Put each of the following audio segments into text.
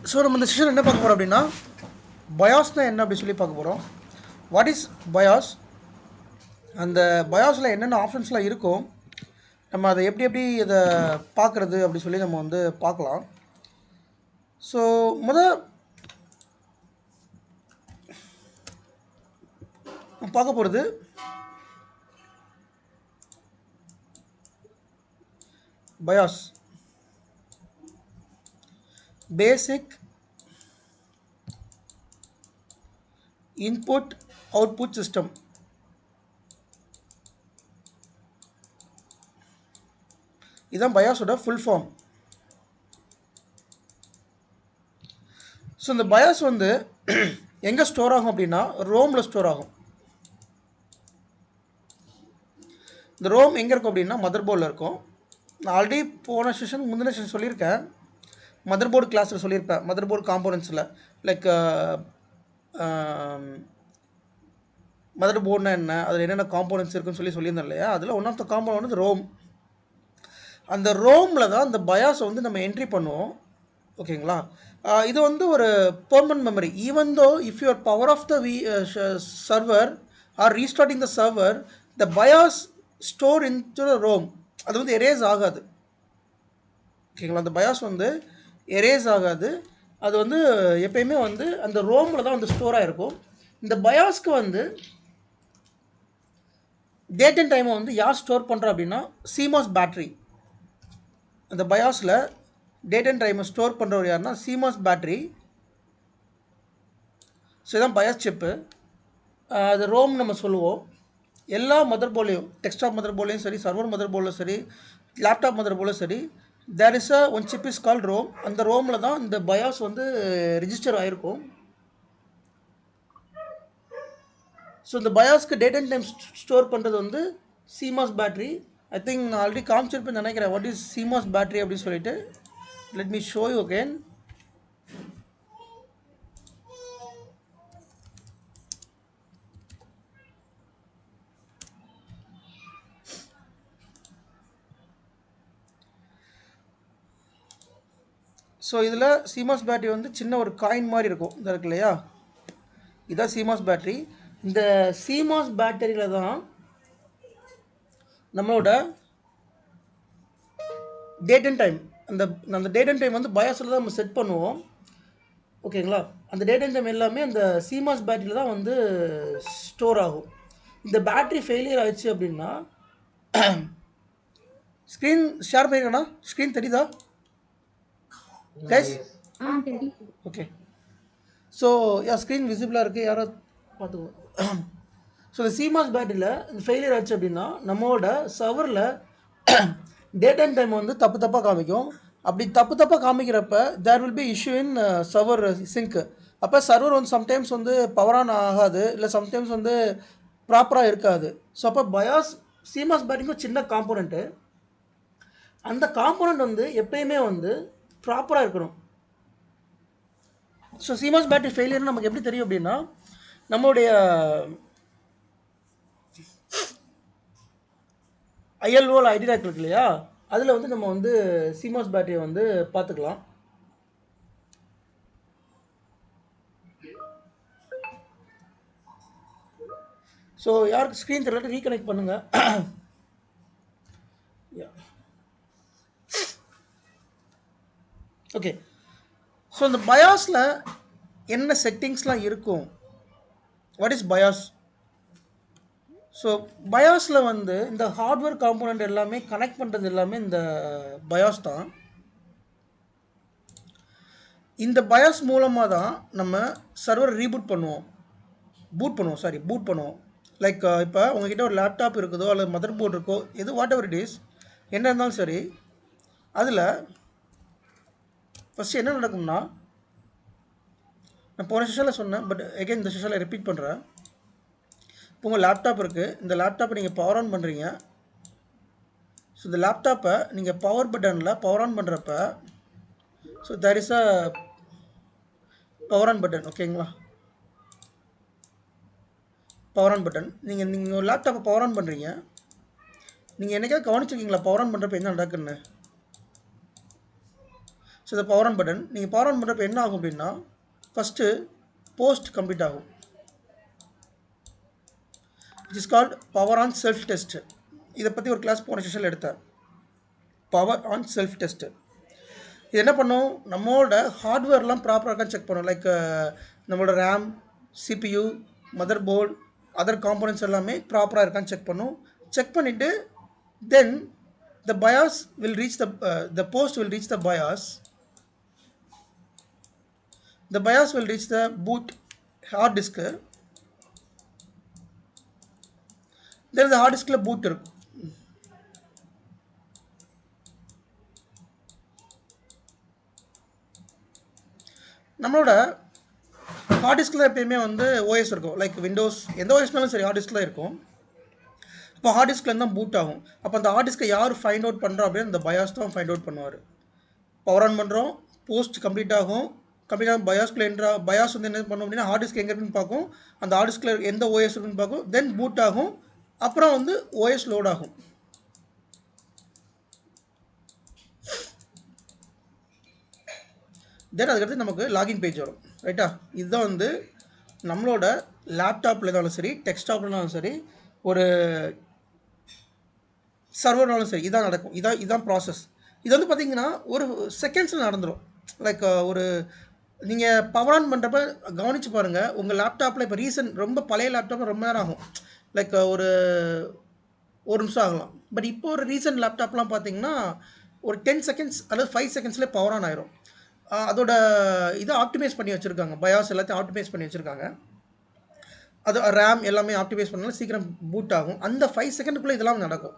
So நம்ம இந்த session என்ன பார்க்க போகிறோம் அப்படின்னா பயாஸ்னால் என்ன அப்படி சொல்லி பார்க்க போகிறோம். வாட் இஸ் பயாஸ், அந்த பயாஸில் என்னென்ன ஆப்ஷன்ஸ்லாம் இருக்கும், நம்ம அதை எப்படி எப்படி இதை பார்க்குறது அப்படி சொல்லி நம்ம வந்து பார்க்கலாம். ஸோ பார்க்க போகிறது BIOS, basic input output system. இதுதான் பயாஸோட ஃபுல் ஃபார்ம். ஸோ இந்த பயாஸ் வந்து எங்கே ஸ்டோர் ஆகும் அப்படின்னா ரோமில் ஸ்டோர் ஆகும். இந்த ரோம் எங்கே இருக்கும் அப்படின்னா மதர் போர்டில் இருக்கும். நான் ஆல்ரெடி போன செஷன் முந்தின செஷன் சொல்லியிருக்கேன், மதர் போர்டு கிளாஸில் சொல்லியிருப்பேன். மதர் போர்டு காம்போனன்ட்ஸில் லைக் மதர் போர்டுனா என்ன, அதில் என்னென்ன காம்போனன்ட்ஸ் இருக்குன்னு சொல்லியிருந்தேன் இல்லையா. அதில் ஒன் ஆஃப் த காம்போனன்ட் வந்து ரோம். அந்த ரோமில் தான் இந்த பயாஸை வந்து நம்ம என்ட்ரி பண்ணுவோம். ஓகேங்களா. இது வந்து ஒரு permanent memory. Even though if your power off the server or restarting the server, the BIOS store into the ROM. அது வந்து எரேஸ் ஆகாது. ஓகேங்களா. அந்த பயாஸ் வந்து எரேஸ் ஆகாது. அது வந்து எப்பயுமே வந்து அந்த ரோமில் தான் வந்து ஸ்டோர் ஆகிருக்கும். இந்த பயாஸ்க்கு வந்து டேட் அண்ட் டைமை வந்து யார் ஸ்டோர் பண்ணுறா அப்படின்னா சிமாஸ் பேட்ரி. அந்த பயாஸில் டேட் அண்ட் டைமை ஸ்டோர் பண்ணுறவர் யாருன்னா சிமாஸ் பேட்ரி. ஸோ இதுதான் பயாஸ் சிப்பு. அது ரோம் நம்ம சொல்லுவோம். எல்லா மதர் போர்ட்லேயும், டெஸ்க்டாப் மதர் போர்ட்லேயும் சரி, சர்வர் மதர் போர்டில் சரி, லேப்டாப் மதர் போர்டில் சரி, there is one chip is called ROM. அந்த ரோமில் தான் இந்த பயாஸ் வந்து ரிஜிஸ்டர் ஆகிருக்கும். ஸோ இந்த பயாஸ்க்கு டேட் அண்ட் டைம் ஸ்டோர் பண்ணுறது வந்து சிமாஸ் பேட்ரி. ஐ திங்க் நான் ஆல்ரெடி காமிச்சிருப்பேன்னு நினைக்கிறேன் வாட் இஸ் சிமாஸ் பேட்ரி அப்படின்னு சொல்லிட்டு. Let me show you again. So இதில் சிமாஸ் பேட்டரி வந்து சின்ன ஒரு காயின் மாதிரி இருக்கும், இதாக இருக்கு இல்லையா. இதுதான் சிமாஸ் பேட்டரி. இந்த சிமாஸ் பேட்டரியில் தான் நம்மளோட டேட் அண்ட் டைம், அந்த டேட் அண்ட் டைம் வந்து பயாஸில் தான் நம்ம செட் பண்ணுவோம். ஓகேங்களா. அந்த டேட் அண்ட் டைம் எல்லாமே அந்த சிமாஸ் பேட்டரியில் தான் வந்து ஸ்டோர் ஆகும். இந்த பேட்டரி ஃபெயிலியர் ஆயிடுச்சு அப்படின்னா ஸ்க்ரீன் ஷேர் பண்ணிருக்கேண்ணா, ஸ்க்ரீன் தெரியுதா கைஸ்? ஓகே. ஸோ ஸ்க்ரீன் விசிபிளாக இருக்குது, யாரோ பார்த்துக்கோ. ஸோ இந்த சிமாஸ் பேட்டரியில் இந்த ஃபெயிலியர் ஆச்சு அப்படின்னா நம்மளோட சர்வரில் டேட் அண்ட் டைம் வந்து தப்பாக காமிக்கும். அப்படி தப்பாக காமிக்கிறப்ப there will be issue in server sync. அப்போ சர்வர் வந்து சம்டைம்ஸ் வந்து பவர் ஆன் ஆகாது, இல்லை சம்டைம்ஸ் வந்து ப்ராப்பராக இருக்காது. ஸோ அப்போ பயாஸ் சிமாஸ் பேட்டரிக்கும் சின்ன காம்போனண்ட்டு, அந்த காம்போனண்ட் வந்து எப்பயுமே வந்து ப்ராப்பராக இருக்கணும். ஸோ சிமாஸ் பேட்டரி ஃபெயிலியர்னு நமக்கு எப்படி தெரியும் அப்படின்னா நம்மளுடைய ILO ஐடி ரேக் இருக்கு இல்லையா, அதில் வந்து நம்ம வந்து சிமாஸ் பேட்டரியை வந்து பார்த்துக்கலாம். ஸோ யாருக்கு ஸ்க்ரீன் தெரியல ரீகனெக்ட் பண்ணுங்க. ஓகே. ஸோ இந்த பயாஸில் என்ன செட்டிங்ஸ்லாம் இருக்கும், வாட் இஸ் பயாஸ்? ஸோ பயாஸில் வந்து இந்த ஹார்ட்வேர் காம்போனண்ட் எல்லாமே கனெக்ட் பண்ணுறது எல்லாமே இந்த பயாஸ் தான். இந்த பயாஸ் மூலமாக தான் நம்ம சர்வர் ரீபூட் பண்ணுவோம், பூட் பண்ணுவோம். லைக் இப்போ உங்ககிட்ட ஒரு லேப்டாப் இருக்குதோ அல்லது மதர் போர்டு இருக்கோ, எது வாட் எவர் இட் இஸ், என்ன இருந்தாலும் சரி, அதில் ஃபஸ்ட்டு என்ன நடக்கும்னா, நான் போன செஷனில் சொன்னேன், பட் எகைன் இந்த செஷனில் ரிப்பீட் பண்ணுறேன். இப்போ உங்கள் லேப்டாப் இருக்குது, இந்த லேப்டாப்பை நீங்கள் பவர் ஆன் பண்ணுறீங்க. ஸோ இந்த லேப்டாப்பை நீங்கள் பவர் பட்டனில் பவர் ஆன் பண்ணுறப்ப, so there is a power on button. ஓகேங்களா. பவர் ஆன் பட்டன், நீங்கள் ஒரு லேப்டாப்பை பவர் ஆன் பண்ணுறீங்க. நீங்கள் என்னைக்காவது கவனிச்சிருக்கீங்களா பவர் ஆன் பண்ணுறப்ப என்ன நடக்குன்னு? ஸோ இந்த பவர் ஆன் பட்டன் நீங்கள் பவர் ஆன் பண்ணுறப்ப என்ன ஆகும் அப்படின்னா ஃபஸ்ட்டு போஸ்ட் கம்ப்ளீட் ஆகும். It is called power on self test. இதை பற்றி ஒரு கிளாஸ் போன செஷனில் எடுத்தேன். பவர் ஆன் செல்ஃப் டெஸ்ட்டு இது என்ன பண்ணும், நம்மளோட ஹார்ட்வேர்லாம் ப்ராப்பராக இருக்கான்னு செக் பண்ணும். லைக் நம்மளோட RAM, CPU, mother board, other components எல்லாமே ப்ராப்பராக இருக்கான்னு செக் பண்ணும். செக் பண்ணிவிட்டு தென் the BIOS will reach the post will reach the BIOS. The BIOS will reach the boot hard disk. Then the hard disk la boot இருக்கும். நம்மளோட heart டிஸ்கில் எப்பயுமே வந்து ஓஎஸ் இருக்கும். லைக் விண்டோஸ் எந்த ஓஎஸ்னாலும் சரி ஹார்ட் டிஸ்கில் இருக்கும். இப்போ ஹார்ட் டிஸ்கில் தான் பூட் ஆகும். அப்போ அந்த ஹார்ட் டிஸ்கை யார் ஃபைண்ட் அவுட் பண்ணுறோம் அப்படின்னு அந்த பயாஸ் தான் ஃபைண்ட் அவுட் பண்ணுவார். பவர் ஆன் பண்ணுறோம், போஸ்ட் கம்ப்ளீட் ஆகும். கம்ப்ளீட் ஆகும் பயாஸ்குள்ளே என்ற பயாஸ் வந்து என்ன பண்ணும் அப்படின்னா ஹார்ட் டிஸ்க் எங்கே இருக்குன்னு பார்க்கும். அந்த ஹார்ட் டிஸ்கில் எந்த ஓஎஸ் இருக்குன்னு பார்க்கும். தென் பூட் ஆகும். அப்புறம் வந்து ஓஎஸ் லோட் ஆகும். தென் அதுக்கடுத்து நமக்கு லாகின் பேஜ் வரும். ரைட்டா, இதுதான் வந்து நம்மளோட லேப்டாப்பில் இருந்தாலும் சரி, டெஸ்க்டாப்லனாலும் சரி, ஒரு சர்வர்னாலும் சரி இதான் நடக்கும். இதான் ப்ராசஸ். இது வந்து பார்த்திங்கன்னா ஒரு செகண்ட்ஸில் நடந்துடும். லைக் ஒரு நீங்கள் பவர் ஆன் பண்ணுறப்ப கவனித்து பாருங்கள். உங்கள் லேப்டாப்பில் இப்போ ரொம்ப பழைய லேப்டாப்பில் ரொம்ப நேரம் ஆகும். லைக் ஒரு நிமிஷம் ஆகலாம். பட் இப்போ ஒரு ரீசன்ட் லேப்டாப்லாம் பார்த்தீங்கன்னா ஒரு 10 செகண்ட்ஸ் அல்லது 5 செகண்ட்ஸ்லேயே பவர் ஆன் ஆயிரும். அதோட இதை ஆப்டிமைஸ் பண்ணி வச்சுருக்காங்க. பயாஸ் எல்லாத்தையும் ஆப்டிமைஸ் பண்ணி வச்சுருக்காங்க. அது ரேம் எல்லாமே ஆப்டிமைஸ் பண்ணாலும் சீக்கிரம் பூட் ஆகும். அந்த 5 செகண்டுக்குள்ளே இதெல்லாம் நடக்கும்.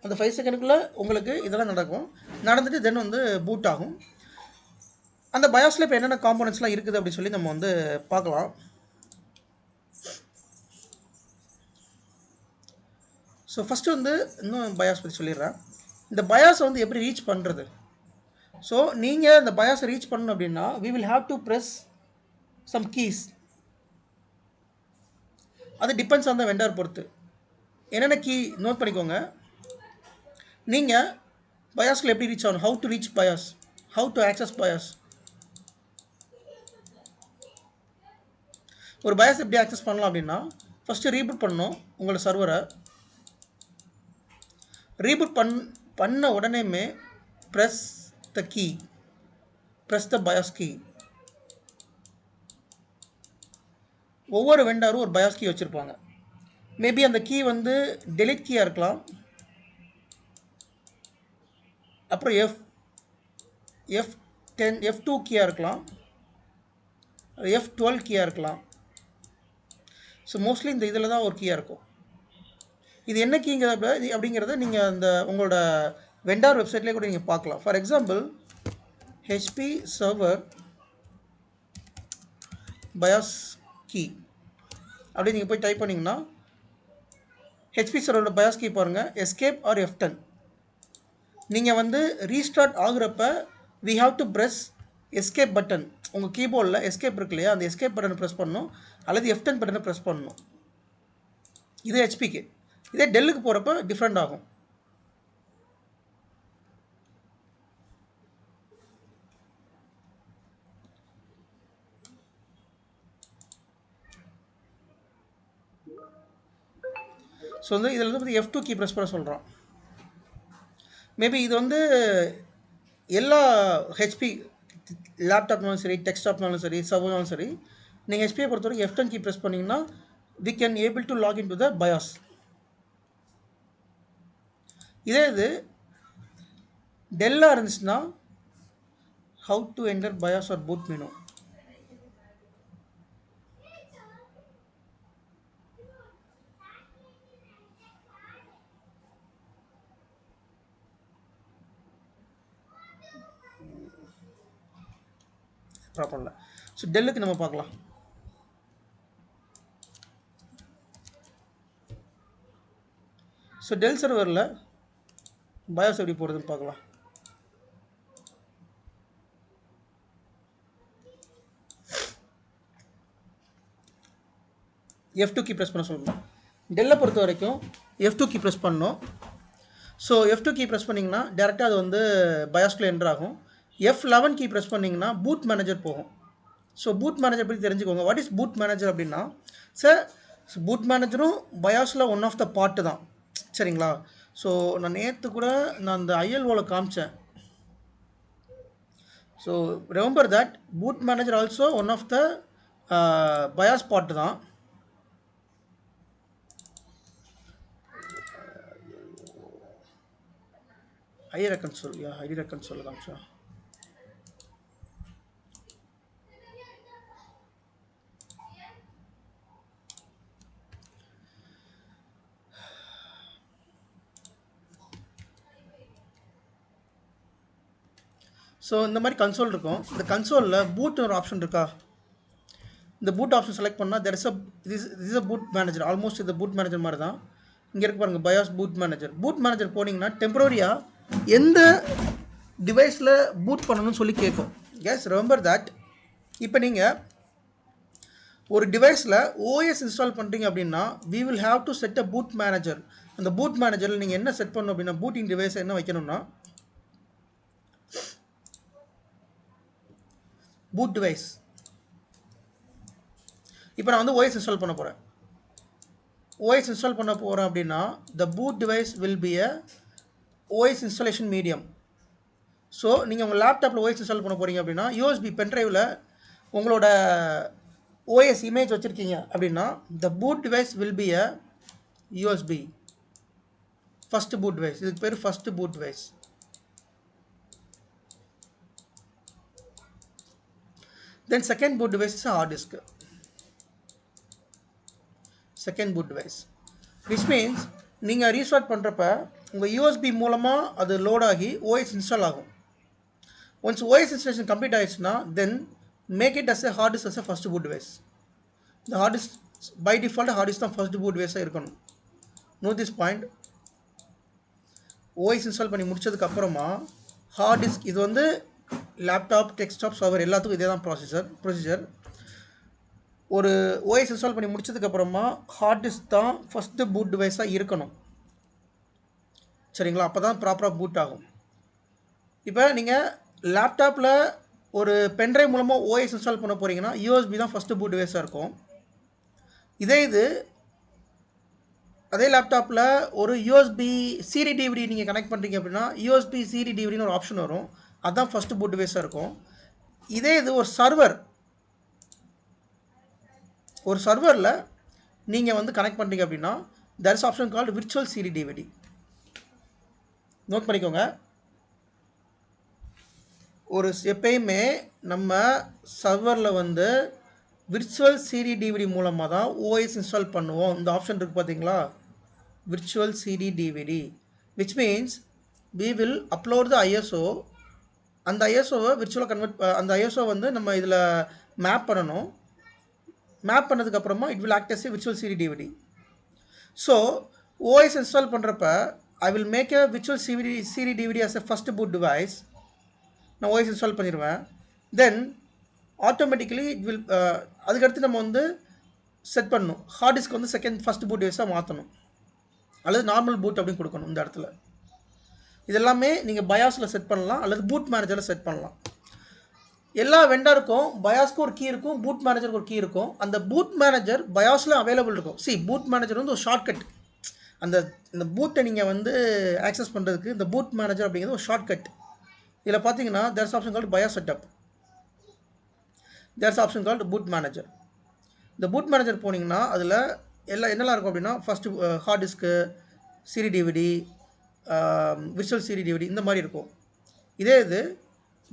அந்த 5 செகண்டுக்குள்ளே உங்களுக்கு இதெல்லாம் நடக்கும். நடந்துட்டு தென் வந்து பூட் ஆகும். அந்த பயாஸில் இப்போ என்னென்ன காம்போனன்ட்ஸ்லாம் இருக்குது அப்படின்னு சொல்லி நம்ம வந்து பார்க்கலாம். ஸோ ஃபஸ்ட்டு வந்து இன்னும் பயாஸ் பற்றி சொல்லிடுறேன். இந்த பயாஸை வந்து எப்படி ரீச் பண்ணுறது. ஸோ நீங்கள் இந்த பயாஸை ரீச் பண்ணணும் அப்படின்னா we will have to press some keys. அது டிபெண்ட்ஸ் ஆன் த வெண்டர் பொறுத்து. என்னென்ன கீ நோட் பண்ணிக்கோங்க. நீங்கள் பயாஸ்க்குள்ள எப்படி ரீச் ஆகணும், how to reach BIOS, how to access BIOS. ஒரு பயாஸ் எப்படி ஆக்சஸ் பண்ணலாம் அப்படின்னா ஃபஸ்ட்டு ரீபூட் பண்ணணும் உங்களோட சர்வரை. ரீபூட் பண்ண உடனேமே press the key, press the BIOS key. ஒவ்வொரு வெண்டாரும் ஒரு பயாஸ் கீ வச்சுருப்பாங்க. மேபி அந்த கீ வந்து டெலிட் கீயாக இருக்கலாம், அப்புறம் F2 கீயாக இருக்கலாம், F12 கீயாக இருக்கலாம். ஸோ மோஸ்ட்லி இந்த இதில் தான் ஒரு கீயாக இருக்கும். இது என்ன கீங்கிறத அப்படிங்கிறத நீங்கள் அந்த உங்களோட வெண்டார் வெப்சைட்லேயே கூட நீங்கள் பார்க்கலாம். For example HP server BIOS key அப்படி நீங்கள் போய் டைப் பண்ணிங்கன்னா HP சர்வரோட பயாஸ் கீ பாருங்கள், எஸ்கேப் ஆர் F10. நீங்கள் வந்து ரீஸ்டார்ட் ஆகுறப்ப we have to press escape button. உங்கள் கீபோர்டில் எஸ்கேப் இருக்கு இல்லையா, அந்த எஸ்கேப் பட்டனை ப்ரெஸ் பண்ணணும் அல்லது F10 பட்டனை ப்ரெஸ் பண்ணணும். இது ஹெச்பிக்கு. இதே டெல்லுக்கு போகிறப்ப டிஃப்ரெண்ட் ஆகும். ஸோ வந்து இதில் வந்து F2 கீ ப்ரெஸ் பண்ண சொல்கிறோம். மேபி இது வந்து எல்லா ஹெச்பி லேப்டாப்னாலும் சரி, டெஸ்க்டாப்னாலும் சரி, சர்வர்னாலும் சரி, நீங்கள் ஹெச்பியை பொறுத்த வரைக்கும் F10 கீ ப்ரெஸ் பண்ணிங்கன்னா we can able to log into the BIOS. இதே இது டெல்லாக இருந்துச்சுன்னா how to enter BIOS or boot menu. ப்ராப்பரில். ஸோ டெல்லுக்கு நம்ம பார்க்கலாம். ஸோ டெல் சர்வரில் பயாஸ் எப்படி போகிறதுன்னு பார்க்கலாம். F2 கீ ப்ரெஸ் பண்ண சொல்லணும். டெல்லை பொறுத்த வரைக்கும் F2 கீ ப்ரெஸ் பண்ணணும். ஸோ F2 கீ ப்ரெஸ் பண்ணிங்கன்னா டேரெக்டாக அது வந்து பயாஸ்குள்ளே என்ட்ரு ஆகும். F11 கீ ப்ரெஸ் பண்ணிங்கன்னா பூட் மேனேஜர் போகும். ஸோ பூட் மேனேஜர் பற்றி தெரிஞ்சுக்கோங்க. வாட் இஸ் பூட் மேனேஜர் அப்படின்னா சார், பூட் மேனேஜரும் பயாஸில் ஒன் ஆஃப் த பார்ட்டு தான். சரிங்களா? ஸோ நான் நேற்று கூட நான் அந்த ILOவில் காமிச்சேன். So remember that boot manager also one of the BIOS part தான். ID console, yeah, ID console காமிச்சா. ஸோ இந்த மாதிரி கன்சோல் இருக்கும். இந்த கன்சோலில் பூட் ஒரு ஆப்ஷன் இருக்கா? இந்த பூட் ஆப்ஷன் செலக்ட் பண்ணால் there is a this is a boot manager. Almost இது பூட் மேனேஜர் மாதிரி தான். இங்கே இருக்கு பாருங்கள், BIOS boot manager. Boot manager போனீங்கன்னா டெம்பரரியாக எந்த டிவைஸில் பூட் பண்ணணும்னு சொல்லி கேட்கும். கேஸ் ரிமெம்பர் தட் இப்போ நீங்கள் ஒரு டிவைஸில் OS இன்ஸ்டால் பண்ணுறீங்க அப்படின்னா we will have to set a boot manager. அந்த பூட் மேனேஜரில் நீங்கள் என்ன செட் பண்ணணும் அப்படின்னா பூட்டிங் டிவைஸை என்ன வைக்கணும்னா boot device. இப்போ நான் வந்து OS இன்ஸ்டால் பண்ண போகிறேன். OS இன்ஸ்டால் பண்ண போகிறேன் அப்படின்னா the boot device will be a OS installation medium. So நீங்கள் உங்கள் லேப்டாப்பில் OS இன்ஸ்டால் பண்ண போகிறீங்க அப்படின்னா USB பென்ட்ரைவில் உங்களோட OS இமேஜ் வச்சுருக்கீங்க அப்படின்னா the boot device will be a USB first boot device. இதுக்கு பேர் first boot device. Then second boot device is a hard disk. Second boot device, which means நீங்கள் restart பண்ணுறப்ப உங்கள் USB மூலமாக அது லோட் ஆகி OS இன்ஸ்டால் ஆகும். Once OS installation complete ஆகிடுச்சுன்னா then make it as a hard disk as a first boot device. இந்த hard disk by default hard disk தான் first boot device இருக்கணும். Note this point. OS install பண்ணி முடிச்சதுக்கப்புறமா hard disk, இது வந்து laptop, desktop, server எல்லாத்துக்கும் இதே தான் ப்ரொசீஜர். ஒரு OS இன்ஸ்டால் பண்ணி முடிச்சதுக்கப்புறமா ஹார்ட் டிஸ்க் தான் ஃபஸ்ட்டு பூட் டிவைஸாக இருக்கணும். சரிங்களா? அப்போ தான் ப்ராப்பராக பூட் ஆகும். இப்போ நீங்கள் லேப்டாப்பில் ஒரு பென்ட்ரைவ் மூலமாக OS இன்ஸ்டால் பண்ண போகிறீங்கன்னா USB தான் ஃபஸ்ட்டு பூட் டிவைஸாக இருக்கும். அதே லேப்டாப்பில் ஒரு USB CD DVD நீங்கள் கனெக்ட் பண்ணுறீங்க அப்படின்னா USB CD DVDன்னு ஒரு ஆப்ஷன் வரும். அதுதான் ஃபஸ்ட்டு பூட் டிவைஸாக இருக்கும். இது ஒரு சர்வரில் நீங்கள் வந்து கனெக்ட் பண்ணுறீங்க அப்படின்னா there is option called virtual CD DVD. Note பண்ணிக்கோங்க. எப்பயுமே நம்ம சர்வரில் வந்து விர்ச்சுவல் CD DVD மூலமாக தான் OS இன்ஸ்டால் பண்ணுவோம். இந்த ஆப்ஷன் இருக்குது பார்த்தீங்களா, virtual CD DVD, which means we will upload the ISO. அந்த ஐஎஸ்ஓவை விர்ச்சுவலாக அந்த ஐஎஸ்ஓ வந்து நம்ம இதில் மேப் பண்ணணும். மேப் பண்ணதுக்கப்புறமா it will act as a virtual CD DVD. So OS install பண்ணுறப்ப I will make a virtual CD DVD as a first boot device. நான் OS install பண்ணிடுவேன். தென் ஆட்டோமேட்டிக்கலி இட் வில் அதுக்கடுத்து நம்ம வந்து set பண்ணணும். Hard disk வந்து first boot டிவைஸாக மாற்றணும், அல்லது நார்மல் பூட் அப்படின்னு கொடுக்கணும். இந்த இடத்துல இதெல்லாமே நீங்கள் பயாஸில் செட் பண்ணலாம் அல்லது பூட் மேனேஜரில் செட் பண்ணலாம். எல்லா வெண்டருக்கும் பயாஸ்க்கு ஒரு கீ இருக்கும், பூட் மேனேஜருக்கு ஒரு கீ இருக்கும். அந்த பூட் மேனேஜர் பயாஸில் அவைலபிள் இருக்கும். பூட் மேனேஜர் வந்து ஒரு ஷார்ட்கட். இந்த பூட்டை நீங்கள் வந்து ஆக்சஸ் பண்ணுறதுக்கு இந்த பூட் மேனேஜர் அப்படிங்கிறது ஒரு ஷார்ட்கட். இதில் பார்த்தீங்கன்னா there's option called BIOS setup, there's option called boot manager. இந்த பூட் மேனேஜர் போனீங்கன்னா அதில் என்னெல்லாம் இருக்கும் அப்படின்னா first hard disk, CD DVD, virtual CD DVD இந்த மாதிரி இருக்கும். இது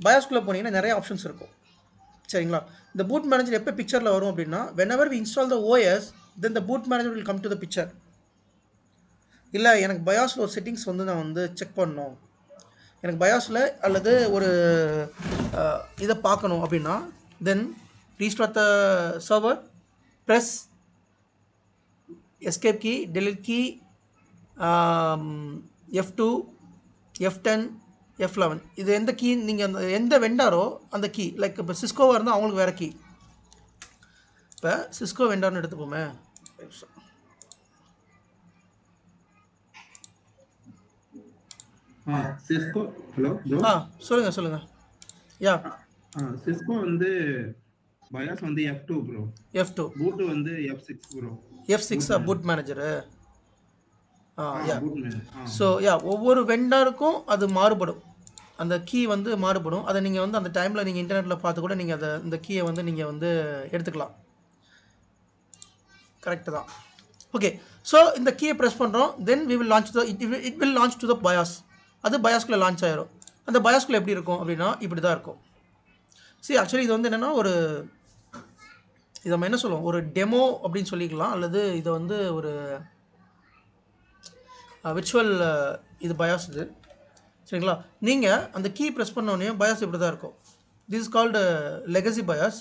பயாஸ்குள்ளே போனீங்கன்னா நிறைய ஆப்ஷன்ஸ் இருக்கும். சரிங்களா? இந்த பூட் மேனேஜர் எப்போ பிக்சரில் வரும் அப்படின்னா whenever we install the OS then the boot manager will come to the picture. இல்லை எனக்கு பயாஸில் ஒரு செட்டிங்ஸ் வந்து நான் வந்து செக் பண்ணணும், எனக்கு பயாஸில் அல்லது ஒரு இதை பார்க்கணும் அப்படின்னா then restart the server, press escape key, delete key, F2, F10, F11 இது எந்த கீ நீங்கள் அந்த எந்த வெண்டாரோ அந்த கீ. லைக் இப்போ சிஸ்கோவாக இருந்தால் அவங்களுக்கு வேறு கீ. இப்போ சிஸ்கோ வெண்டார்னு எடுத்துப்போமே. சிஸ்கோ. Hello bro. சொல்லுங்கள் சொல்லுங்கள். யா. சிஸ்கோ வந்து பயாஸ் வந்து F2 ப்ரோ. F2. பூட் வந்து F6 bro. F6 boot manager. Boot manager. Yeah. Boot manager. So yeah, ஒவ்வொரு வெண்டாருக்கும் அது மாறுபடும். அந்த கீ வந்து மாறுபடும். அதை நீங்கள் வந்து அந்த டைமில் நீங்கள் இன்டர்நெட்டில் பார்த்து கூட நீங்கள் அதை இந்த கீயை வந்து நீங்கள் வந்து எடுத்துக்கலாம். கரெக்டு தான். ஓகே. ஸோ இந்த கீயை ப்ரெஸ் பண்ணுறோம். Then we will launch it will launch to the BIOS. அது பயாஸ்குள்ளே லான்ச் ஆயிரும். அந்த பயாஸ்குள்ளே எப்படி இருக்கும் அப்படின்னா இப்படி தான் இருக்கும். சரி, ஆக்சுவலி இது வந்து என்னென்னா இதை நம்ம என்ன சொல்லுவோம், ஒரு டெமோ அப்படின்னு சொல்லிக்கலாம். அல்லது இதை வந்து ஒரு விர்ச்சுவல் இது பயாஸ் இது. சரிங்களா? நீங்கள் அந்த கீ ப்ரெஸ் பண்ணோடனே பயாஸ் இப்படி தான் இருக்கும். This is called legacy BIOS.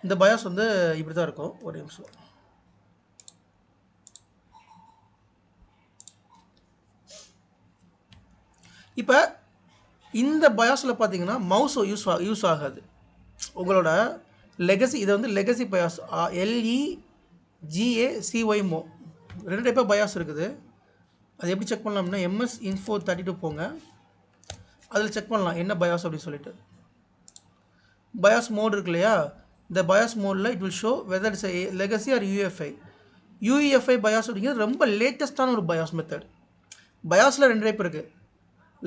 இந்த பயாஸ் வந்து இப்படி தான் இருக்கும். ஒரு நிமிஷம். இப்போ இந்த பயாஸில் பார்த்தீங்கன்னா மவுஸ் யூஸ் ஆகாது. உங்களோட லெகசி, இதை வந்து லெகசி பயாஸ், LEGACYMO, 2 டைப்பாக பயாஸ் இருக்குது. அது எப்படி செக் பண்ணலாம்னா MS Info 32 போங்க. அதில் செக் பண்ணலாம் என்ன பயாஸ் அப்படின்னு சொல்லிட்டு. பயாஸ் மோட் இருக்கு இல்லையா? இந்த பயாஸ் மோடில் it will show whether it's legacy or UEFI. UEFI BIOS அப்படிங்கிறது ரொம்ப லேட்டஸ்டான ஒரு பயாஸ் மெத்தட். பயாஸில் 2 டைப் இருக்குது,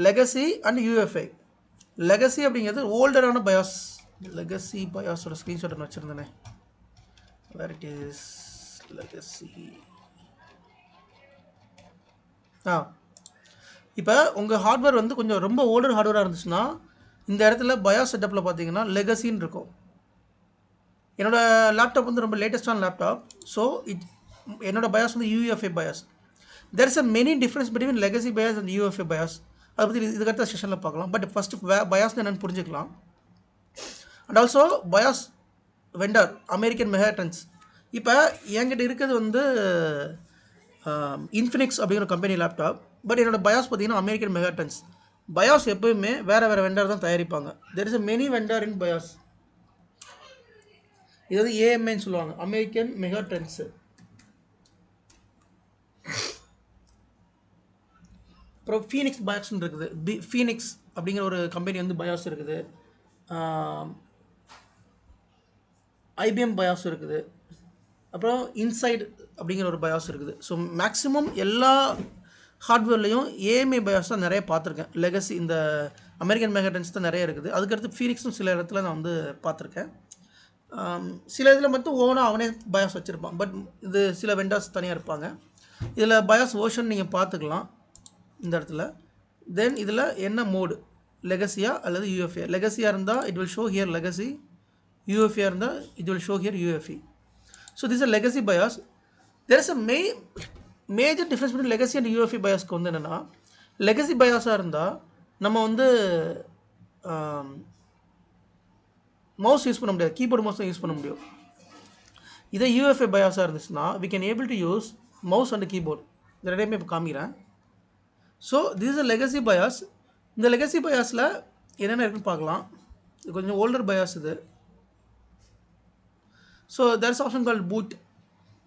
லெகசி அண்ட் UEFI. லெகசி அப்படிங்கிறது ஓல்டரான பயாஸ். லெகசி பயாஸோட ஸ்க்ரீன்ஷாட் நான் வச்சுருந்தேனே, வேர் இட் இஸ், லெகசி. இப்போ உங்கள் ஹார்ட்வேர் வந்து கொஞ்சம் ரொம்ப ஓல்டர் ஹார்ட்வேராக இருந்துச்சுன்னா இந்த இடத்துல பயாஸ் செட்டப்பில் பார்த்தீங்கன்னா லெகசின்னு இருக்கும். என்னோடய லேப்டாப் வந்து ரொம்ப லேட்டஸ்டான லேப்டாப். ஸோ என்னோடய பயாஸ் வந்து UEFI BIOS. There is a many difference between legacy BIOS and UEFI BIOS. அதை பற்றி இதுக்கடுத்த செஷனில் பார்க்கலாம். பட் ஃபஸ்ட்டு பயாஸ் என்னென்னு புரிஞ்சுக்கலாம். And also BIOS vendor American Megatrends. இப்போ என்கிட்ட இருக்கிறது வந்து இன்ஃபினிக்ஸ் அப்படிங்கிற கம்பெனி லேப்டாப். பட் என்னோடய பயாஸ் பார்த்தீங்கன்னா அமெரிக்கன் மெகாட்ரன்ஸ். பயாஸ் எப்போயுமே வேறு வெண்டர் தான் தயாரிப்பாங்க. There is a many vendor in BIOS. இது வந்து AMAன்னு சொல்லுவாங்க, அமெரிக்கன் மெகாட்ரன்ஸு. அப்புறம் ஃபீனிக்ஸ் பயாஸ்ன்னு இருக்குது. ஃபீனிக்ஸ் அப்படிங்கிற ஒரு கம்பெனி வந்து பயாஸ் இருக்குது. IBM பயாஸ் இருக்குது. அப்புறம் இன்சைட் அப்படிங்கிற ஒரு பயாஸ் இருக்குது. ஸோ மேக்ஸிமம் எல்லா ஹார்ட்வேர்லேயும் AMA பயாஸ் தான் நிறைய பார்த்துருக்கேன். லெகசி இந்த அமெரிக்கன் மெகாட்ரன்ஸ் தான் நிறைய இருக்குது. அதுக்கடுத்து ஃபீனிக்ஸும் சில இடத்துல நான் வந்து பார்த்துருக்கேன். சில இதில் மட்டும் ஓனாக அவனே பயாஸ் வச்சுருப்பான். பட் இது சில வெண்டார்ஸ் தனியாக இருப்பாங்க. இதில் பயாஸ் வேர்ஷன் நீங்கள் பார்த்துக்கலாம் இந்த இடத்துல. தென் இதில் என்ன மோடு, லெகசியா அல்லது UEFI. லெகசியாக இருந்தால் it will show here legacy, UEFI இருந்தால் it will show here UEFI. So this a legacy BIOS. There is a major difference between legacy and UEFI பயாஸ்க்கு வந்து என்னென்னா, லெகசி பயாஸாக இருந்தால் நம்ம வந்து மவுஸ் யூஸ் பண்ண முடியாது, கீபோர்டு மவுஸ் தான் யூஸ் பண்ண முடியும். இதே UEFI பயாஸாக இருந்துச்சுன்னா we can able to use mouse and keyboard. இந்த ரெண்டையுமே இப்போ காமிக்கிறேன். So this is a legacy BIOS. இந்த லெகசி பயாஸில் என்னென்ன இருக்குன்னு பார்க்கலாம். இது கொஞ்சம் ஓல்டர் பயாஸ் இது. So there is option call boot.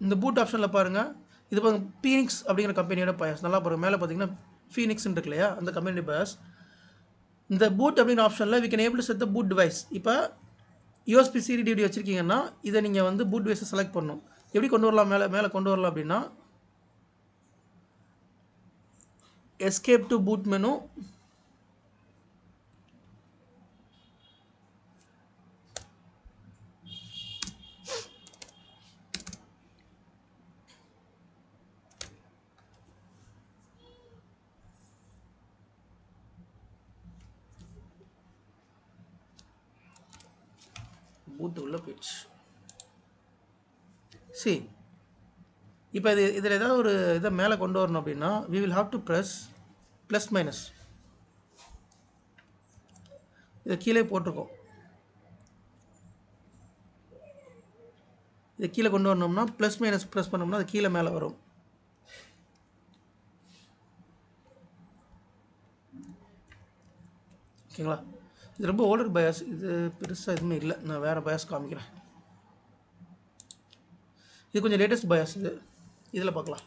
இந்த பூட் ஆப்ஷனில் பாருங்கள், இது பாருங்கள் ஃபீனிக்ஸ் அப்படிங்கிற கம்பெனியோட பயாஸ். நல்லா பாருங்கள், மேலே பார்த்தீங்கன்னா ஃபீனிக்ஸ்ன்னு இருக்கு இல்லையா, அந்த கம்பெனி பயாஸ். இந்த பூட் அப்படிங்கிற ஆப்ஷனில் we can able to set the boot device. இப்போ USB CD DVD வச்சுருக்கீங்கன்னா இதை நீங்கள் வந்து பூட் டிவைஸை செலக்ட் பண்ணணும். எப்படி கொண்டு வரலாம், மேலே கொண்டு வரலாம் அப்படின்னா escape to boot menu, boot உள்ள போயிடுச்சு. சரி, இப்போ இதில் ஏதாவது ஒரு இதை மேலே கொண்டு வரணும் அப்படின்னா we will have to press plus minus. இதை கீழே போட்டிருக்கோம். இதை கீழே கொண்டு வரணும்னா ப்ளஸ் மைனஸ் ப்ரெஸ் பண்ணோம்னா அது கீழே மேலே வரும். ஓகேங்களா? இது ரொம்ப ஓல்டர் பயாஸ். இது பெருசாக எதுவுமே இல்லை, நான் வேறு பயாஸ் காமிக்கிறேன். இது கொஞ்சம் லேட்டஸ்ட் பயாஸ். இது இதில் பார்க்கலாம்.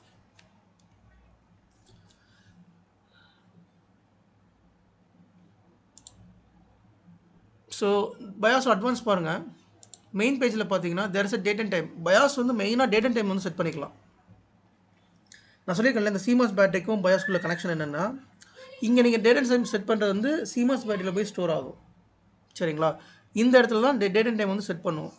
ஸோ பயாஸ் அட்வான்ஸ் பாருங்கள், மெயின் பேஜில் பார்த்தீங்கன்னா there is a date and time. BIOS வந்து மெயினாக டேட் அண்ட் டைம் வந்து செட் பண்ணிக்கலாம். நான் சொல்லியிருக்கேன்ல இந்த CMOS பேட்டரிக்கும் பயாஸ்க்குள்ள கனெக்ஷன் என்னென்னா, இங்கே நீங்கள் டேட் அண்ட் டைம் செட் பண்ணுறது வந்து CMOS பேட்டரியில் போய் ஸ்டோர் ஆகும். சரிங்களா? இந்த இடத்துல தான் டேட் அண்ட் டைம் வந்து செட் பண்ணுவோம்.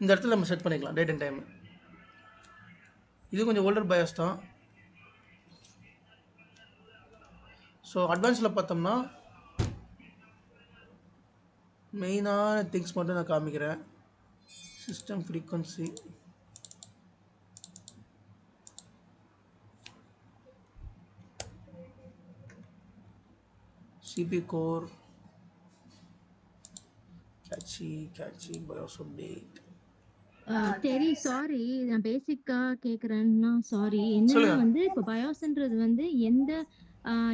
இந்த இடத்துல நம்ம செட் பண்ணிக்கலாம் டேட் அண்ட் டைம். இது கொஞ்சம் ஓல்டர் பயாஸ் தான். ஸோ அட்வான்ஸில் பார்த்தோம்னா மெயினான திங்ஸ் மட்டும் நான் காமிக்கிறேன். System frequency, CPU core, cache BIOS update. சரி, சாரி, நான் பேசிக்கா கேக்குறேன்னா சாரி. என்னன்னா சொல்லுங்க. வந்து இப்போ பயோஸ்ன்றது வந்து எந்த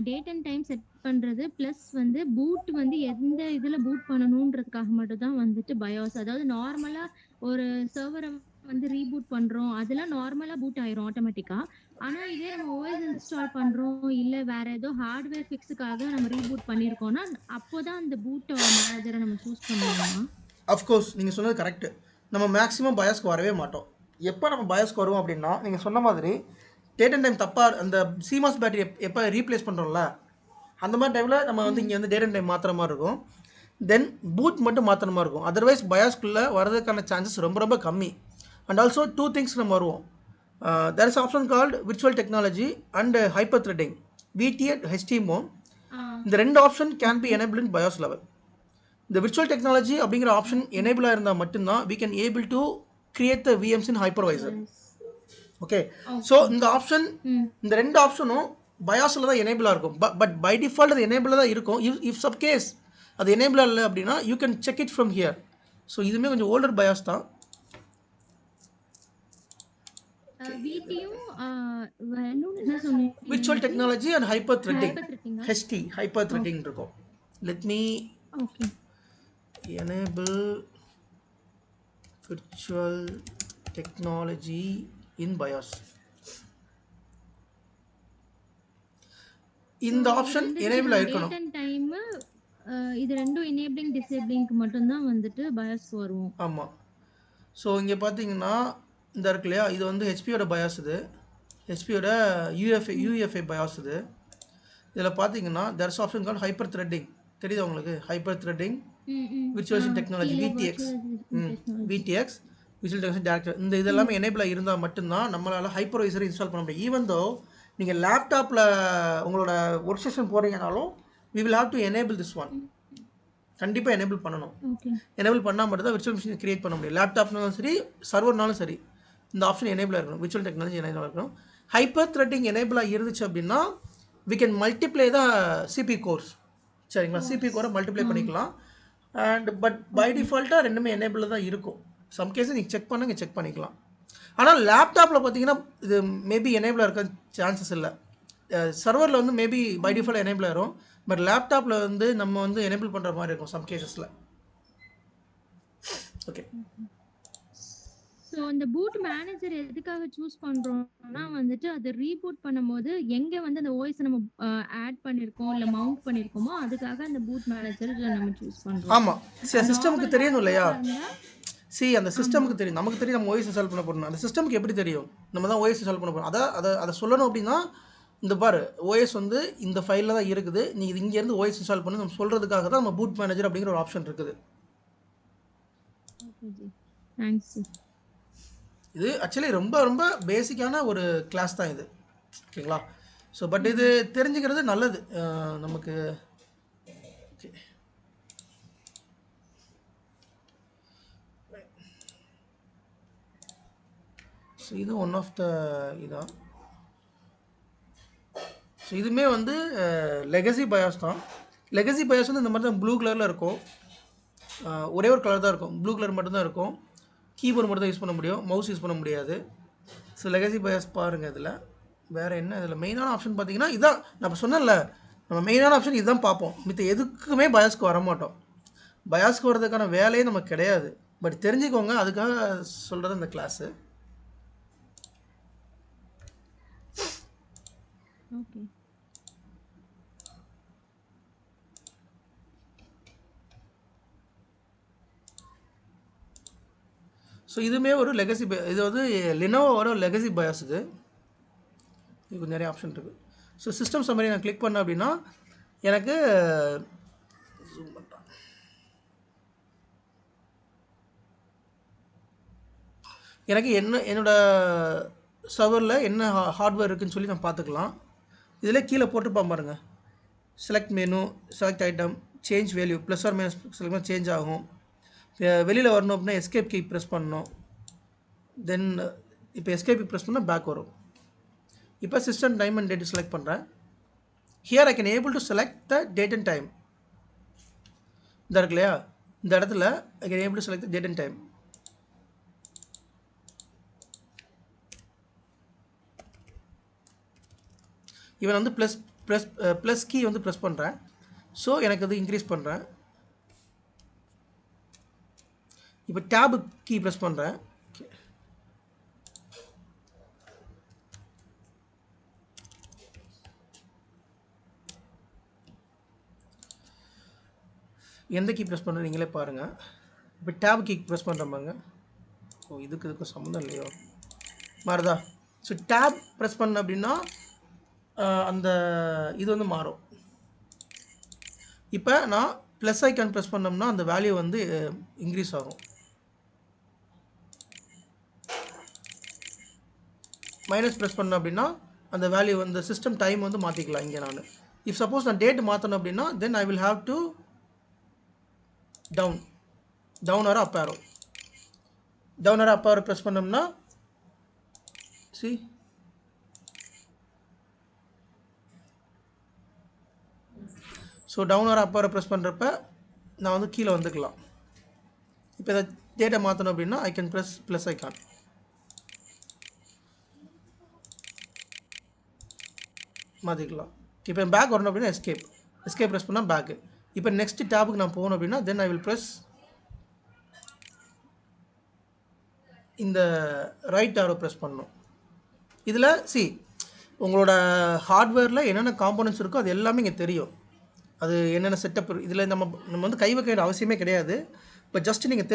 டேட் அண்ட் டைம் செட் பண்றது பிளஸ் வந்து பூட் வந்து எந்த இதுல பூட் பண்ணணும்ன்றதுக்காக மட்டும் தான் வந்துட்டு பயோஸ். அதாவது நார்மலா ஒரு சர்வரை வந்து ரீபூட் பண்றோம், அதெல்லாம் நார்மலா பூட் ஆயிரும் ஆட்டோமேட்டிக்கா. ஆனா இதே நம்ம ஓஎஸ் இன்ஸ்டால் பண்றோம் இல்ல வேற ஏதோ ஹார்ட்வேர் ஃபிக்ஸுக்காக நம்ம ரீபூட் பண்ணிருக்கோம்னா அப்போதான் அந்த பூட் மேனேஜரை நம்ம சூஸ் பண்ணுவோமா? அஃப்கோர்ஸ் நீங்கள் சொன்னது கரெக்டு. நம்ம மேக்ஸிமம் பயாஸ்க்கு வரவே மாட்டோம். எப்போ நம்ம பயாஸ்க்கு வருவோம் அப்படின்னா, நீங்கள் சொன்ன மாதிரி டேட் அண்ட் டைம் தப்பாக அந்த CMOS பேட்டரி எப்போ ரீப்ளேஸ் பண்ணுறோம்ல, அந்த மாதிரி டைமில் நம்ம வந்து இங்கே வந்து டேட் அண்ட் டைம் மாற்றுற மாதிரி இருக்கும். தென் பூட் மட்டும் மாற்றுற மாதிரி இருக்கும். அதர்வைஸ் பயாஸ்க்குள்ளே வரதுக்கான சான்சஸ் ரொம்ப ரொம்ப கம்மி. அண்ட் ஆல்சோ 2 திங்ஸ் நம்ம வருவோம். There is option called virtual technology and hyper threading, VTH, HTMO. இந்த 2 option can be enable in BIOS level. இந்த விர்ச்சுவல் டெக்னாலஜி அப்படிங்கிற ஆப்ஷன் எனேபிளாக இருந்தால் மட்டும்தான் we can able to create the VMs in hypervisor. Okay, so இந்த option, இந்த 2 ஆப்ஷனும் பயாஸில் தான் எனேபிளாக இருக்கும். பட் பை டிஃபால்ட் அது எனேபிளாக தான் இருக்கும். இஃப் சப் கேஸ் அது எனேபிளாக இல்லை அப்படின்னா you can check it from here. So இதுவுமே கொஞ்சம் ஓல்டர் பயாஸ் தான். Virtual technology and hyper threading, HT hyper threading இருக்கும். Let me enable virtual technology in BIOS. இந்த ஆப்ஷன் எனேபிள் ஆயிருக்கணும். டேட் அண்ட் டைம் இது ரெண்டும் எனேபிளிங் டிசேபிளிங்க்கு மட்டும் தான் வந்துட்டு பயாஸ் வருவோம். ஆமாம். ஸோ இங்கே பார்த்தீங்கன்னா இந்த இருக்கு இல்லையா, இது வந்து ஹெச்பியோட பயாஸ். இது ஹெச்பியோட UEFI பயாஸ். இது இதில் பார்த்தீங்கன்னா there is option called hyper threading. தெரியுது உங்களுக்கு? Hyper threading, virtual technology, VTX, virtual technology director. இந்த இதெல்லாமே எனேபிளாக இருந்தால் மட்டும்தான் நம்மளால் ஹைப்பர்வைசரை இன்ஸ்டால் பண்ண முடியும். ஈவன் தோ நீங்கள் லேப்டாப்பில் உங்களோட ஒர்க் ஸ்டேஷன் போகிறீங்கனாலும் we will have to enable this one. கண்டிப்பாக எனேபிள் பண்ணணும். எனேபிள் பண்ணால் மட்டும் தான் விர்ச்சுவல் மிஷின் கிரியேட் பண்ண முடியும். லேப்டாப்னாலும் சரி, சர்வர்னாலும் சரி, இந்த ஆப்ஷன் எனேபிளாக இருக்கணும். விர்ச்சுவல் டெக்னாலஜி எனேபிளாக இருக்கணும். ஹைப்பர் த்ரெட்டிங் எனேபிளாக இருந்துச்சு அப்படின்னா we can multiply the CPU course. சரிங்களா? CPU கோரை மல்டிப்ளை பண்ணிக்கலாம். அண்ட் பட் பை டிஃபால்ட்டாக ரெண்டுமே எனேபிளில் தான் இருக்கும். சம் கேஸஸ் நீங்கள் செக் பண்ணுங்க, செக் பண்ணிக்கலாம். ஆனால் லேப்டாப்பில் பார்த்தீங்கன்னா இது மேபி எனேபிளாக இருக்க சான்சஸ் இல்லை. சர்வரில் வந்து மேபி பை டிஃபால்ட் எனேபிள் ஆயிரும். பட் லேப்டாப்பில் வந்து நம்ம வந்து எனேபிள் பண்ணுற மாதிரி இருக்கும் சம் கேஸஸில். ஓகே, ஸோ அந்த பூட் மேனேஜர் எதுக்காக சூஸ் பண்றோம்னா வந்துட்டு அது ரீபூட் பண்ணும்போது எங்க வந்து அந்த ஓஎஸ் நம்ம ஆட் பண்ணிருக்கோம் இல்ல மவுண்ட் பண்ணிருக்கோமோ அதுக்காக அந்த பூட் மேனேஜர் நம்ம சூஸ் பண்றோம். ஆமாம், சிஸ்டமுக்கு தெரியணும் இல்லையா? அந்த சிஸ்டமுக்கு தெரியும், நமக்கு தெரியும் நம்ம ஓஎஸ் இன்ஸ்டால் பண்ண போகிறோம். அந்த சிஸ்டமுக்கு எப்படி தெரியும் நம்ம தான் ஓஎஸ் இன்ஸ்டால் பண்ண போகிறோம்? அதை சொல்லணும் அப்படின்னா இந்த பாரு ஓஎஸ் வந்து இந்த ஃபைலில் தான் இருக்குது, நீங்கள் இது இங்கேருந்து ஓஎஸ் இன்ஸ்டால் பண்ணி நம்ம சொல்கிறதுக்காக தான் நம்ம பூட் மேனேஜர் அப்படிங்கிற ஒரு ஆப்ஷன் இருக்குது. இது ஆக்சுவலி ரொம்ப ரொம்ப பேசிக்கான ஒரு கிளாஸ் தான் இது. ஓகேங்களா? ஸோ பட் இது தெரிஞ்சுக்கிறது நல்லது நமக்கு. ஓகே, ஸோ இது ஒன் ஆஃப் த இதான். ஸோ இதுவுமே வந்து லெகசி பயாஸ் தான். லெகசி பயாஸ் வந்து இந்த மாதிரி தான் ப்ளூ கலரில் இருக்கும். ஒரே ஒரு கலர் தான் இருக்கும், ப்ளூ கலர் மட்டும்தான் இருக்கும். கீபோர்டு மட்டும் தான் யூஸ் பண்ண முடியும், மவுஸ் யூஸ் பண்ண முடியாது. ஸோ லெகசி பயாஸ் பாருங்கள். இதில் வேறு என்ன, இதில் மெயினான ஆப்ஷன் பார்த்தீங்கன்னா இதான். நான் சொன்னேன்ல, நம்ம மெயினான ஆப்ஷன் இதுதான் பார்ப்போம். மித்த எதுக்குமே பயாஸ்க்கு வரமாட்டோம். பயாஸ்க்கு வர்றதுக்கான வேலையே நமக்கு கிடையாது. பட் தெரிஞ்சுக்கோங்க, அதுக்காக சொல்கிறது இந்த கிளாஸு. ஓகே, ஸோ இதுவுமே ஒரு லெகசி இது வந்து லினோவோட லெகசி பயாஸ் இதுக்கு நிறைய ஆப்ஷன் இருக்குது. ஸோ சிஸ்டம் சம்மரி நான் கிளிக் பண்ணேன் அப்படின்னா எனக்கு zoom பண்றேன். எனக்கு என்னோட சர்வரில் என்ன ஹார்ட்வேர் இருக்குன்னு சொல்லி நான் பார்த்துக்கலாம். இதில் கீழே போட்டுப்பான் பாருங்கள், select menu, select item, change value, plus or minus select change ஆகும். வெளியில் வரணும் அப்படின்னா எஸ்கேப் கீ ப்ரெஸ் பண்ணணும். தென் இப்போ எஸ்கேப் கீ ப்ரெஸ் பண்ணால் பேக் வரும். இப்போ system time and date select பண்ணுறேன். Here I can able to select the date and time. இந்த இருக்கு இல்லையா, இந்த இடத்துல I can able to select the date and time. இவன் வந்து ப்ளஸ் கீ வந்து ப்ரெஸ் பண்ணுறேன். ஸோ எனக்கு வந்து இன்க்ரீஸ் பண்ணுறேன். இப்போ டேபு கீ ப்ரெஸ் பண்ணுறேன். எந்த கீ ப்ரெஸ் பண்ணுறது நீங்களே பாருங்கள். இப்போ டேப் கீ ப்ரெஸ் பண்ணுற பாருங்க. ஓ இதுக்கு சம்மந்தம் இல்லையோ மாறுதா? ஸோ டேப் ப்ரெஸ் பண்ண அப்படின்னா அந்த இது வந்து மாறும். இப்போ நான் ப்ளஸ் ஐக்கான் ப்ரெஸ் பண்ணோம்னா அந்த வேல்யூ வந்து இன்க்ரீஸ் ஆகும். மைனஸ் ப்ரெஸ் பண்ணேன் அப்படின்னா அந்த வேல்யூ வந்து சிஸ்டம் டைம் வந்து மாற்றிக்கலாம். இங்கே நான் இஃப் சப்போஸ் நான் டேட் மாற்றணும் அப்படின்னா then I will have to down or up arrow. Down or up arrow press பண்ணோம்னா see so down or up arrow press பண்ணுறப்ப நான் வந்து கீழே வந்துக்கலாம். இப்போ இதை டேட்டை மாற்றணும் அப்படின்னா I can press plus icon. மாற்றிக்கலாம். இப்போ பேக் வரணும் அப்படின்னா எஸ்கேப் ப்ரெஸ் பண்ணால் பேக்கு. இப்போ நெக்ஸ்ட் டேபுக்கு நான் போகணும் அப்படின்னா தென் ஐ வில் ப்ரெஸ் இந்த ரைட் ஆரோ ப்ரெஸ் பண்ணணும். இதில் உங்களோட ஹார்ட்வேரில் என்னென்ன காம்போனன்ட்ஸ் இருக்கோ அது எல்லாமே இங்கே தெரியும். அது என்னென்ன செட்டப் இதில் நம்ம வந்து கை வைக்க வேண்டிய அவசியமே கிடையாது. இப்போ ஜஸ்ட் நீங்கள்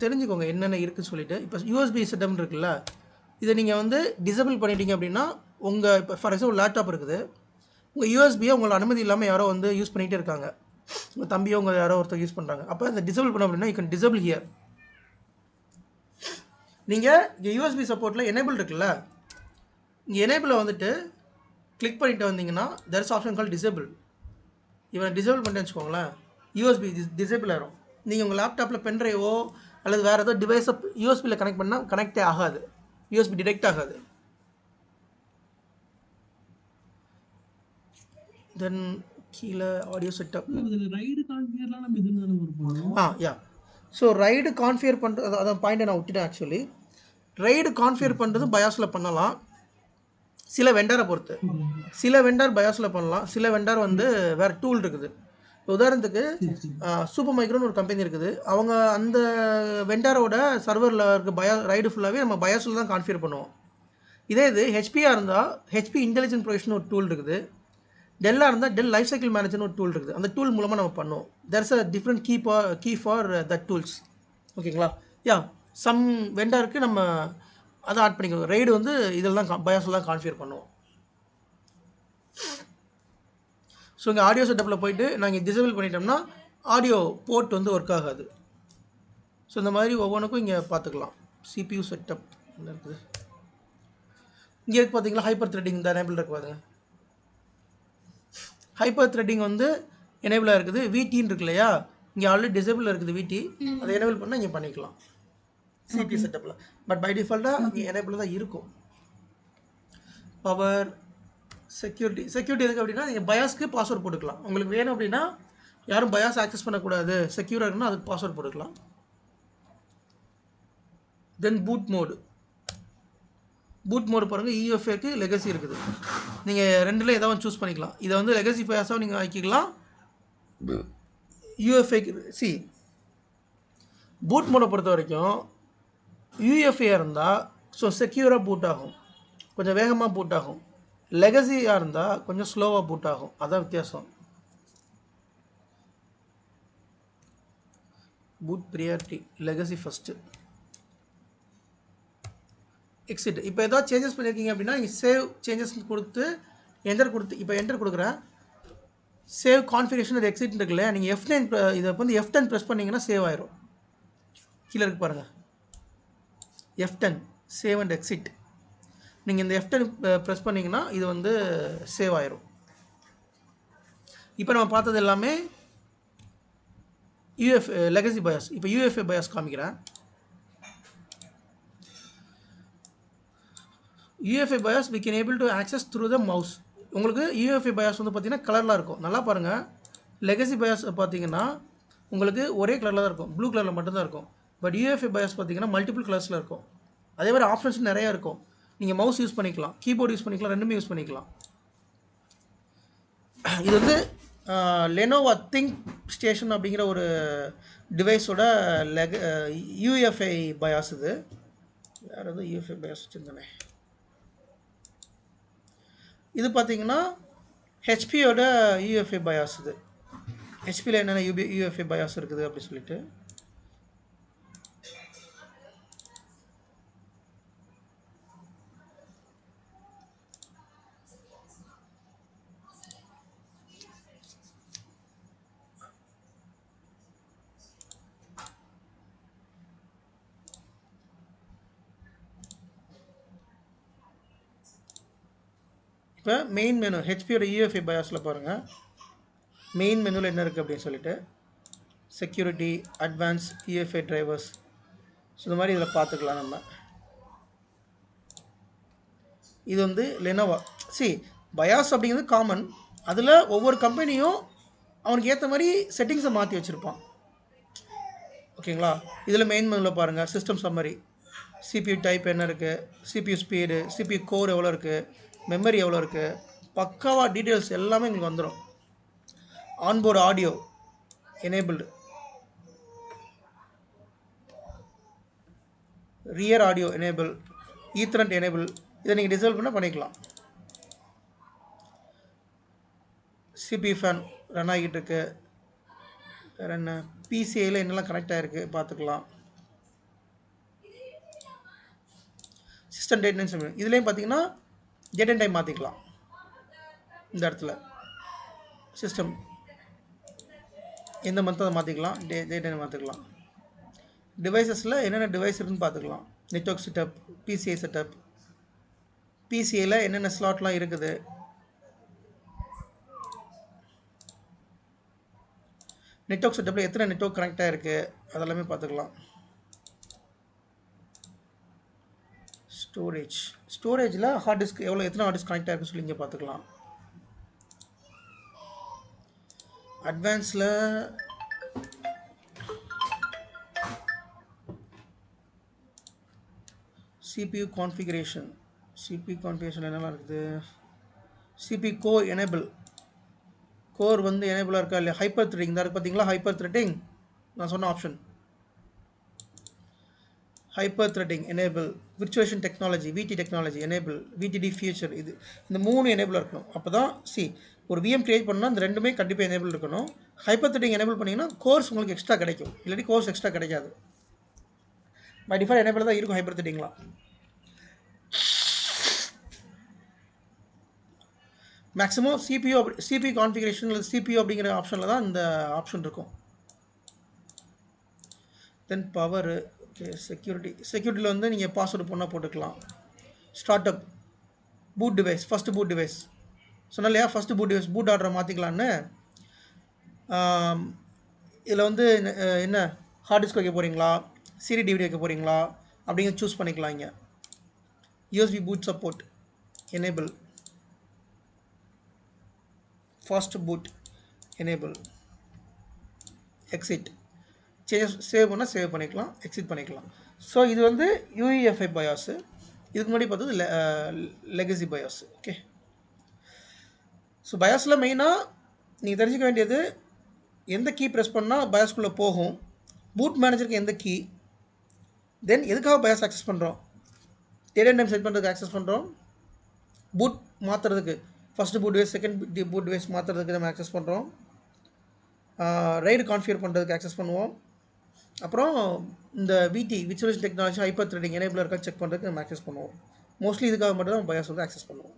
தெரிஞ்சுக்கோங்க என்னென்ன இருக்குதுன்னு சொல்லிட்டு. இப்போ யூஎஸ்பி செட்டப் இருக்குல்ல, இதை நீங்கள் வந்து டிசபிள் பண்ணிட்டீங்க அப்படின்னா உங்கள் இப்போ ஃபார் எக்ஸாம்பிள் லேப்டாப் இருக்குது, உங்கள் யூஎஸ்பியை உங்களோட அனுமதி இல்லாமல் யாரோ வந்து யூஸ் பண்ணிகிட்டே இருக்காங்க, உங்கள் தம்பியோ உங்கள் யாரோ ஒருத்தர் யூஸ் பண்ணுறாங்க. அப்போ இந்த டிசபிள் பண்ணோம் அப்படின்னா யூ கேன் டிசபிள் ஹியர். நீங்கள் இங்கே யூஎஸ்பி சப்போர்ட்டில் எனேபிள் இருக்குல்ல, இங்கே எனேபிளை வந்துட்டு கிளிக் பண்ணிட்டு வந்தீங்கன்னா there is option call disable. இவன் டிசேபிள் பண்ணிட்டு வச்சுக்கோங்களேன், யூஎஸ்பி டிசேபிள் ஆகிடும். நீங்கள் உங்கள் லேப்டாப்பில் பென்ட்ரைவோ அல்லது வேறு ஏதோ டிவைஸை யூஎஸ்பியில் கனெக்ட் பண்ணால் கனெக்டே ஆகாது, யூஎஸ்பி டிடெக்ட் ஆகாது. தென் கீழே ஆடியோ செட்டப் ரைடு கான்ஃபிகர்லாம் நம்ம இதுல போறோம். யா. ஸோ ரைடு கான்ஃபிகர் பண்ணுறது அதான் பாயிண்ட்டை நான் விட்டுட்டேன். ஆக்சுவலி ரைடு கான்ஃபிகர் பண்ணுறது பயாஸில் பண்ணலாம், சில வெண்டரை பொறுத்து. சில வெண்டர் பயாஸில் பண்ணலாம், சில வெண்டர் வந்து வேறு டூல் இருக்குது. உதாரணத்துக்கு சூப்பர் மைக்ரோன்னு ஒரு கம்பெனி இருக்குது, அவங்க அந்த வெண்டரோட சர்வரில் இருக்க ரைடு ஃபுல்லாகவே நம்ம பயாஸில் தான் கான்ஃபிகர் பண்ணுவோம். இதே இது ஹெச்பியாக இருந்தால் ஹெச்பி இன்டெலிஜென்ட் ப்ரொவிஷன் ஒரு டூல் இருக்குது, டெல்லாக இருந்தால் டெல் லைஃப் சைக்கிள் மேனேஜர்னு ஒரு டூல் இருக்குது. அந்த டூல் மூலமாக நம்ம பண்ணுவோம். There is a different key for that tools. ஓகேங்களா? யா, சம் வெண்டருக்கு நம்ம அதை ஆட் பண்ணிக்கோங்க. ரைடு வந்து இதெல்லாம் பயாஸில் தான் கான்ஃபிகர் பண்ணுவோம். ஸோ இங்கே ஆடியோ செட்டப்பில் போயிட்டு நாங்கள் டிசேபிள் பண்ணிட்டோம்னா ஆடியோ போர்ட் வந்து ஒர்க் ஆகாது. ஸோ இந்த மாதிரி ஒவ்வொன்றுக்கும் இங்கே பார்த்துக்கலாம். சிபியூ செட்டப் என்ன இருக்குது இங்கே இருக்குது பார்த்தீங்களா, ஹைப்பர் த்ரெட்டிங் இந்த எனேபிள் இருக்குது பாருங்க. ஹைப்பர் த்ரெட்டிங் வந்து எனேபிளாக இருக்குது. விடின்னு இருக்கு இல்லையா, இங்கே ஆல்ரெடி டிசேபிள் இருக்குது விடி, அதை எனேபிள் பண்ணால் இங்கே பண்ணிக்கலாம் சிபியூ செட்டப்பில். பட் பை டிஃபால்ட்டாக இங்கே எனேபிள் தான் இருக்கும். பவர் செக்யூரிட்டி எதுக்கு அப்படின்னா நீங்கள் பயாஸ்க்கு பாஸ்வேர்ட் போட்டுக்கலாம். உங்களுக்கு வேணும் அப்படின்னா யாரும் பயாஸ் ஆக்சஸ் பண்ணக்கூடாது, செக்யூராக இருக்குன்னா அதுக்கு பாஸ்வேர்ட் போட்டுக்கலாம். தென் பூட் மோடு பாருங்கள், இஎஃப்ஏக்கு லெகசி இருக்குது. நீங்கள் ரெண்டில் ஏதாவது சூஸ் பண்ணிக்கலாம். இதை வந்து லெகசி பயாஸாக நீங்கள் ஆக்கிக்கலாம். யூஎஃப்ஏக்கு பூட் மோடை பொறுத்த வரைக்கும் யூஎஃப்ஏ இருந்தால் ஸோ செக்யூராக பூட் ஆகும், கொஞ்சம் வேகமாக பூட் ஆகும். லெகசியாக இருந்தால் கொஞ்சம் ஸ்லோவாக பூட் ஆகும். அதான் வித்தியாசம். Boot priority legacy first. Exit. இப்போ ஏதாவது சேஞ்சஸ் பண்ணியிருக்கீங்க அப்படின்னா நீங்கள் சேவ் சேஞ்சஸ் கொடுத்து என்டர் கொடுத்து, இப்போ என்டர் கொடுக்குறேன், சேவ் கான்ஃபிகரேஷன் அது எக்ஸிட் இருக்குல்ல, நீங்கள் F9 இதை வந்து F10 ப்ரெஸ் பண்ணிங்கன்னா சேவ் ஆயிரும். கீழே இருக்கு பாருங்கள், F10 சேவ் அண்ட் எக்ஸிட். நீங்கள் இந்த F10 ப்ரெஸ் பண்ணிங்கன்னா இது வந்து சேவ் ஆயிரும். இப்போ நம்ம பார்த்தது எல்லாமே லெகசி பயாஸ். இப்போ UEFI பயாஸ் காமிக்கிறேன். UEFI BIOS we can able to access through the mouse. உங்களுக்கு UEFI பயாஸ் வந்து பார்த்தீங்கன்னா கலரில் இருக்கும். நல்லா பாருங்கள், லெகசி பயாஸ் பார்த்தீங்கன்னா உங்களுக்கு ஒரே கலரில் தான் இருக்கும், ப்ளூ கலரில் மட்டும்தான் இருக்கும். பட் UEFI பயாஸ் பார்த்தீங்கன்னா மல்டிபிள் கலர்ஸில் இருக்கும். அதே மாதிரி ஆப்ஷன்ஸ் நிறையா இருக்கும். நீங்கள் மவுஸ் யூஸ் பண்ணிக்கலாம், கீபோர்டு யூஸ் பண்ணிக்கலாம், ரெண்டுமே யூஸ் பண்ணிக்கலாம். இது வந்து லெனோவோ திங்க் ஸ்டேஷன் அப்படிங்கிற ஒரு டிவைஸோட UEFI பயாஸ். இது வேறு எதுவும் UEFI பயாஸ் வச்சுருந்தானே. இது பார்த்தீங்கன்னா ஹெச்பியோட UEFI பயாஸ். இது ஹெச்பியில் என்னென்ன UEFI பயாஸ் இருக்குது அப்படி சொல்லிட்டு. இப்போ மெயின் மெனு ஹெச்பியோட UEFI பயாஸில் பாருங்கள், மெயின் மெனுவில் என்ன இருக்குது அப்படின்னு சொல்லிட்டு security, advance, UEFI drivers, so இந்த மாதிரி இதில் பார்த்துக்கலாம் நம்ம. இது வந்து லெனோவோ பயாஸ் அப்படிங்கிறது காமன். அதில் ஒவ்வொரு கம்பெனியும் அவனுக்கு ஏற்ற மாதிரி செட்டிங்ஸை மாற்றி வச்சுருப்பான். ஓகேங்களா. இதில் மெயின் மெனுவில் பாருங்கள், சிஸ்டம் சம்மரி, CPU டைப் என்ன இருக்குது, CPU ஸ்பீடு, CPU கோர் எவ்வளோ இருக்குது, மெமரி எவ்வளோ இருக்குது, பக்காவாக டீட்டெயில்ஸ் எல்லாமே உங்களுக்கு வந்துடும். Onboard audio enabled, rear audio enable, ethernet enable, இதை நீங்கள் டிசேபிள் பண்ணால் பண்ணிக்கலாம். CPU ஃபேன் ரன் ஆகிட்டு இருக்கு. வேறு என்ன, PCIயில் என்னெல்லாம் கனெக்ட் ஆகிருக்கு பார்த்துக்கலாம். சிஸ்டம் டேட் லைன் சப்மிட், இதுலேயும் பார்த்தீங்கன்னா டேட் அண்ட் டைம் மாற்றிக்கலாம். இந்த இடத்துல சிஸ்டம் எந்த மந்த் அதை மாற்றிக்கலாம், டேட் டைம் மாற்றிக்கலாம். டிவைசஸில் என்னென்ன டிவைஸ் இருக்குன்னு பார்த்துக்கலாம். நெட்வொர்க் செட்டப், PCI செட்டப், PCIயில் என்னென்ன ஸ்லாட்லாம் இருக்குது, நெட்வொர்க் செட்டப்பில் எத்தனை நெட்வொர்க் கனெக்ட் ஆகிருக்கு அதெல்லாமே பார்த்துக்கலாம். ஸ்டோரேஜில் ஹார்ட் டிஸ்க் எத்தனை ஹார்ட் டிஸ்க் கனெக்ட் ஆகிருக்கு சொல்லி இங்கே பார்த்துக்கலாம். அட்வான்ஸில் CPU கான்ஃபிகரேஷன் என்னெல்லாம் இருக்குது. CPU கோர் எனேபிள், கோர் வந்து எனேபிளாக இருக்கா இல்லையா. ஹைப்பர் த்ரெட்டிங் தான் இருக்குது பார்த்தீங்களா. ஹைப்பர் த்ரெட்டிங் நான் சொன்ன option, hyper threading enable, virtualization technology, VT technology enable, VTD feature, இது இந்த 3 எனேபிளாக இருக்கணும். அப்போ தான் ஒரு VM கிரியேட் பண்ணால் இந்த ரெண்டுமே கண்டிப்பாக எனேபிள் இருக்கணும். ஹைப்பர் த்ரெட்டிங் எனேபிள் பண்ணிங்கன்னா கோர்ஸ் உங்களுக்கு எக்ஸ்ட்ரா கிடைக்கும், இல்லாட்டி கோர்ஸ் எக்ஸ்ட்ரா கிடைக்காது. பை டிஃபால்ட் எனேபிள் தான் இருக்கும் ஹைப்பர் த்ரெட்டிங்லாம். மேக்ஸிமம் CPU கான்ஃபிகரேஷன் இல்லை CPU அப்படிங்கிற ஆப்ஷனில் தான் இந்த ஆப்ஷன் இருக்கும். தென் பவரு, ஓகே. செக்யூரிட்டியில் வந்து நீங்கள் பாஸ்வேர்டு போனால் போட்டுக்கலாம். Start up, boot device, first boot device சொன்னால் இல்லையா. ஃபஸ்ட்டு பூட் டிவைஸ் பூட் ஆர்டரை மாற்றிக்கலான்னு. இதில் வந்து என்ன ஹார்ட் டிஸ்க் வைக்க போகிறீங்களா, CD DVD வைக்க போகிறீங்களா அப்படிங்கிற சூஸ் பண்ணிக்கலாம். இங்கே USB boot support enable, fast boot enable, exit, save பண்ணால் சேவ் பண்ணிக்கலாம், எக்ஸிட் பண்ணிக்கலாம். ஸோ இது வந்து UEFI பயாஸு. இதுக்கு முன்னாடி பார்த்தது லெகசி பயாஸ். ஓகே. ஸோ பயாஸில் மெயினாக நீங்கள் தெரிஞ்சுக்க வேண்டியது, எந்த கீ ப்ரெஸ் பண்ணால் பயாஸ்குள்ளே போகும், பூட் மேனேஜருக்கு எந்த கீ, தென் எதுக்காக பயாஸ் ஆக்சஸ் பண்ணுறோம், டேட் அண்ட் டைம் செட் பண்ணுறதுக்கு ஆக்சஸ் பண்ணுறோம், பூட் மாற்றுறதுக்கு first boot device second boot device மாற்றுறதுக்கு நம்ம ஆக்சஸ் பண்ணுறோம், ரைடு கான்ஃபிகர் பண்ணுறதுக்கு ஆக்சஸ் பண்ணுவோம், அப்புறம் இந்த விடி virtualisation technology hyper threading enable இருக்கா செக் பண்ணுறதுக்கு நம்ம ஆக்சஸ் பண்ணுவோம். மோஸ்ட்லி இதுக்காக மட்டும் தான் பயாஸ் வந்து ஆக்சஸ் பண்ணுவோம்.